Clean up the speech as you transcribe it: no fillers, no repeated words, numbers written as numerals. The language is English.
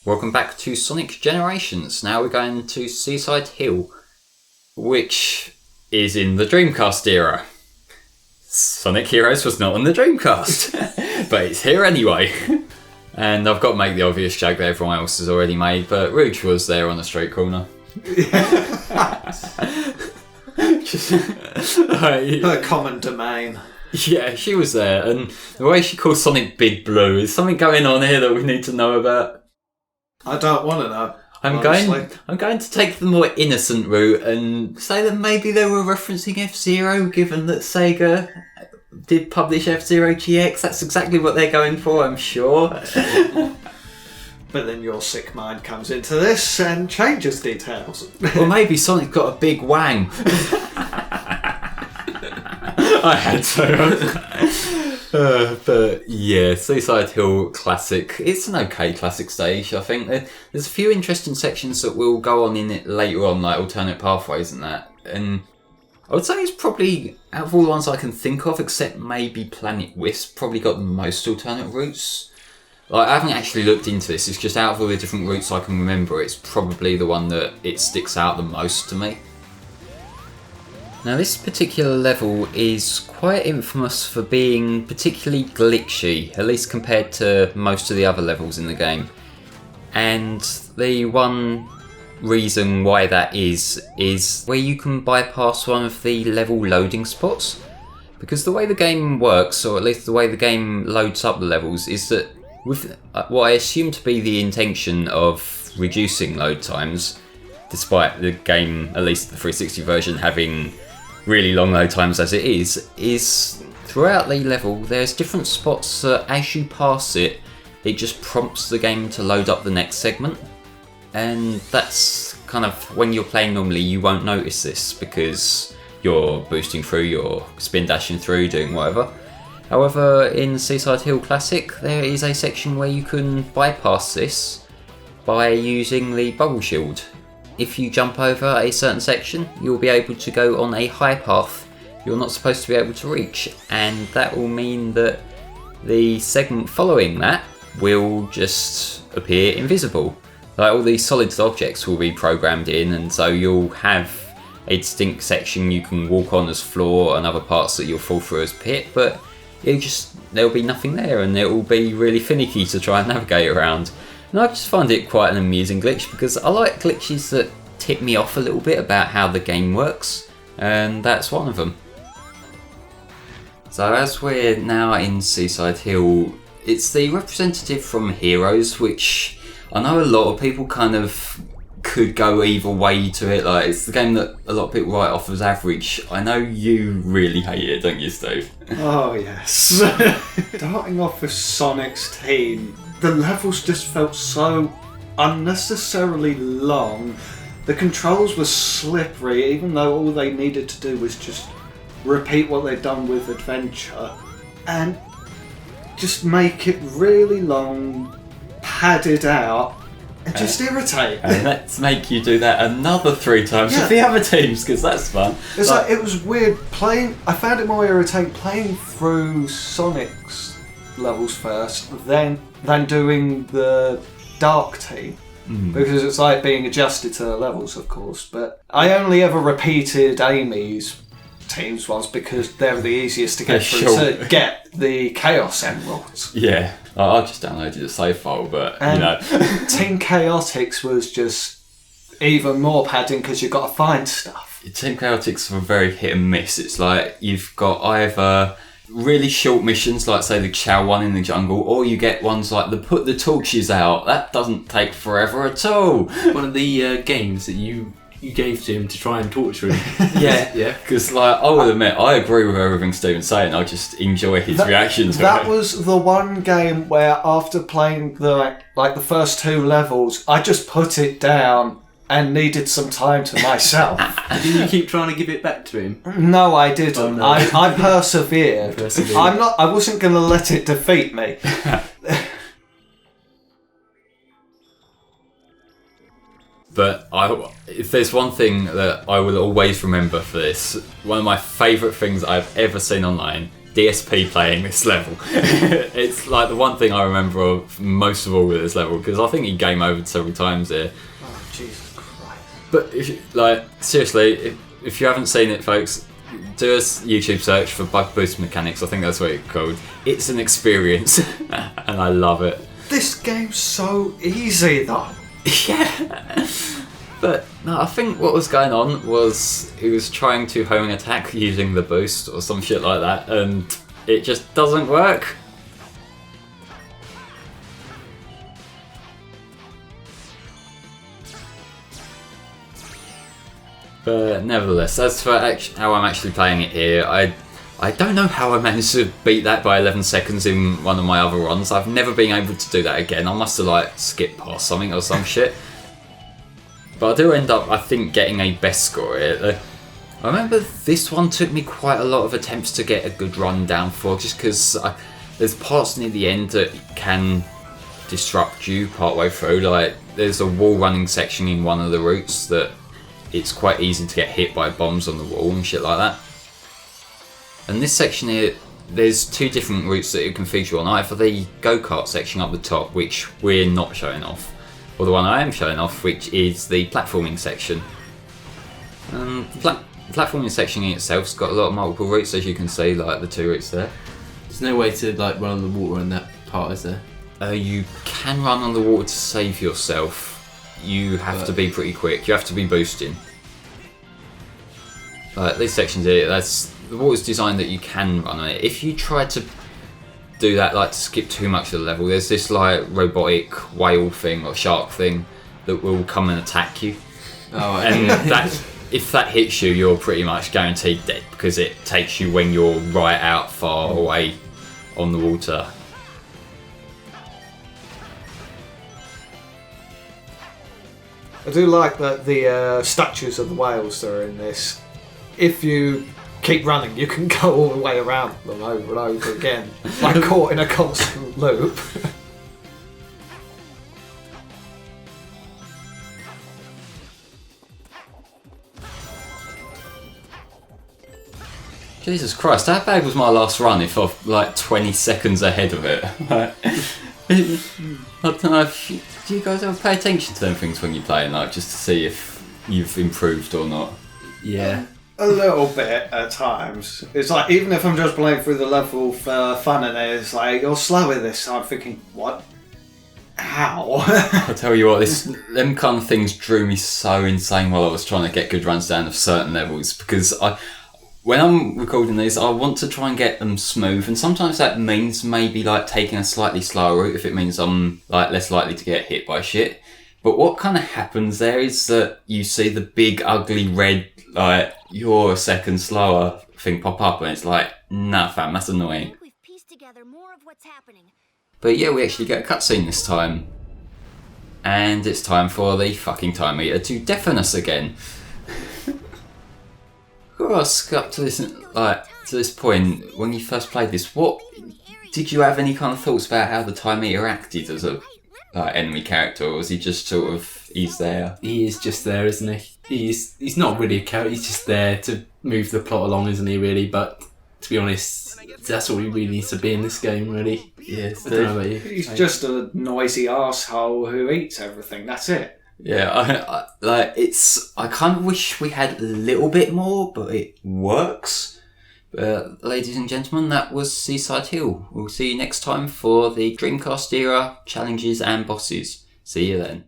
Welcome back to Sonic Generations. Now we're going to Seaside Hill, which is in the Dreamcast era. Sonic Heroes was not on the Dreamcast, but it's here anyway. And I've got to make the obvious joke that everyone else has already made, but Rouge was there on the street corner. Her common domain. Yeah, she was there, and the way she called Sonic Big Blue, is something going on here that we need to know about? I don't want to know. I'm going to take the more innocent route and say that maybe they were referencing F-Zero, given that Sega did publish F-Zero GX. That's exactly what they're going for, I'm sure. But then your sick mind comes into this and changes details. Or maybe Sonic got a big wang. I had to. But yeah, Seaside Hill Classic. It's an okay classic stage, I think. There's a few interesting sections that will go on in it later on, like alternate pathways and that. And I would say it's probably, out of all the ones I can think of, except maybe Planet Wisp, probably got the most alternate routes. Like, I haven't actually looked into this, it's just out of all the different routes I can remember, it's probably the one that it sticks out the most to me. Now, this particular level is quite infamous for being particularly glitchy, at least compared to most of the other levels in the game. And the one reason why that is where you can bypass one of the level loading spots. Because the way the game works, or at least the way the game loads up the levels, is that with what I assume to be the intention of reducing load times, despite the game, at least the 360 version, having really long load times as it is throughout the level there's different spots that as you pass it just prompts the game to load up the next segment. And that's kind of, when you're playing normally you won't notice this because you're boosting through, you're spin dashing through, doing whatever. However, in Seaside Hill Classic there is a section where you can bypass this by using the bubble shield. If you jump over a certain section, you'll be able to go on a high path you're not supposed to be able to reach, and that will mean that the segment following that will just appear invisible. Like, all these solid objects will be programmed in, and so you'll have a distinct section you can walk on as floor and other parts that you'll fall through as pit, but there'll be nothing there, and it will be really finicky to try and navigate around. And I just find it quite an amusing glitch because I like glitches that tip me off a little bit about how the game works, and that's one of them. So as we're now in Seaside Hill, it's the representative from Heroes, which I know a lot of people kind of could go either way to it. Like, it's the game that a lot of people write off as average. I know you really hate it, don't you, Steve? Oh yes. Starting off with Sonic's team, the levels just felt so unnecessarily long. The controls were slippery, even though all they needed to do was just repeat what they'd done with Adventure and just make it really long, padded out, and just irritate. And let's make you do that another 3 times with the other teams, because that's fun. It's like, it was weird playing. I found it more irritating playing through Sonic's levels first, than doing the Dark team. Because it's like being adjusted to the levels, of course. But I only ever repeated Amy's teams once because they're the easiest to get through to get the Chaos Emeralds. Yeah, I just downloaded a save file, but you know. Team Chaotix was just even more padding because you've got to find stuff. Team Chaotix were very hit and miss. It's like you've got either really short missions, like say the Chow one in the jungle, or you get ones like the put the torches out. That doesn't take forever at all. One of the games that you gave to him to try and torture him. Yeah. Because like, I will admit, I agree with everything Steven's saying. I just enjoy his reactions. That was the one game where after playing the first 2 levels, I just put it down and needed some time to myself. Didn't you keep trying to give it back to him? No, I didn't. Oh, no. I persevered. I wasn't going to let it defeat me. But if there's one thing that I will always remember for this, one of my favourite things I've ever seen online DSP playing this level. It's like the one thing I remember of most of all with this level, because I think he game over several times here. Oh, Jesus Christ. But seriously, if you haven't seen it, folks, do a YouTube search for Bug Boost Mechanics. I think that's what it's called. It's an experience, and I love it. This game's so easy, though. Yeah. But no, I think what was going on was he was trying to home an attack using the boost or some shit like that, and it just doesn't work. But nevertheless, as for how I'm actually playing it here, I don't know how I managed to beat that by 11 seconds in one of my other runs. I've never been able to do that again. I must have like skipped past something or some shit. But I do end up, I think, getting a best score here. I remember this one took me quite a lot of attempts to get a good run down for, just because there's parts near the end that can disrupt you partway through. Like, there's a wall running section in one of the routes that it's quite easy to get hit by bombs on the wall and shit like that. And this section here, there's two different routes that you can feature on. Either the go-kart section up the top, which we're not showing off, or the one I am showing off, which is the platforming section. The platforming section in itself's got a lot of multiple routes, as you can see, like the two routes there. There's no way to like run on the water in that part, is there? You can run on the water to save yourself. You have to be pretty quick. You have to be boosting. These sections here, the water's designed that you can run on it. If you try to do that, like to skip too much of the level, there's this like robotic whale thing or shark thing that will come and attack you. Oh, and if that hits you, you're pretty much guaranteed dead, because it takes you when you're right out far away on the water. I do like that the statues of the whales that are in this, if you keep running, you can go all the way around them over and over again, like caught in a constant loop. Jesus Christ, how bad was my last run if I'm like 20 seconds ahead of it? I don't know if do you guys ever pay attention to them things when you're playing, like just to see if you've improved or not? Yeah. A little bit at times. It's like, even if I'm just playing through the level for fun and it's like, you're slower this time, I'm thinking, what? How? I'll tell you what, them kind of things drew me so insane while I was trying to get good runs down of certain levels, because when I'm recording these, I want to try and get them smooth, and sometimes that means maybe like taking a slightly slower route if it means I'm like less likely to get hit by shit. But what kind of happens there is that you see the big ugly red, like, you're a second slower thing pop up, and it's like, nah fam, that's annoying. We've pieced together more of what's happening. But yeah, we actually get a cutscene this time. And it's time for the fucking time meter to deafen us again. Ask up to this point, when you first played this, what did you have any kind of thoughts about how the time meter acted as a enemy character, or was he just sort of, he's there? He is just there, isn't he? He's not really a character, he's just there to move the plot along, isn't he, really? But to be honest, that's all he really needs to be in this game, really. Yes, I don't know about you. He's just a noisy arsehole who eats everything, that's it. Yeah, I kind of wish we had a little bit more, but it works. Ladies and gentlemen, that was Seaside Hill. We'll see you next time for the Dreamcast era challenges and bosses. See you then.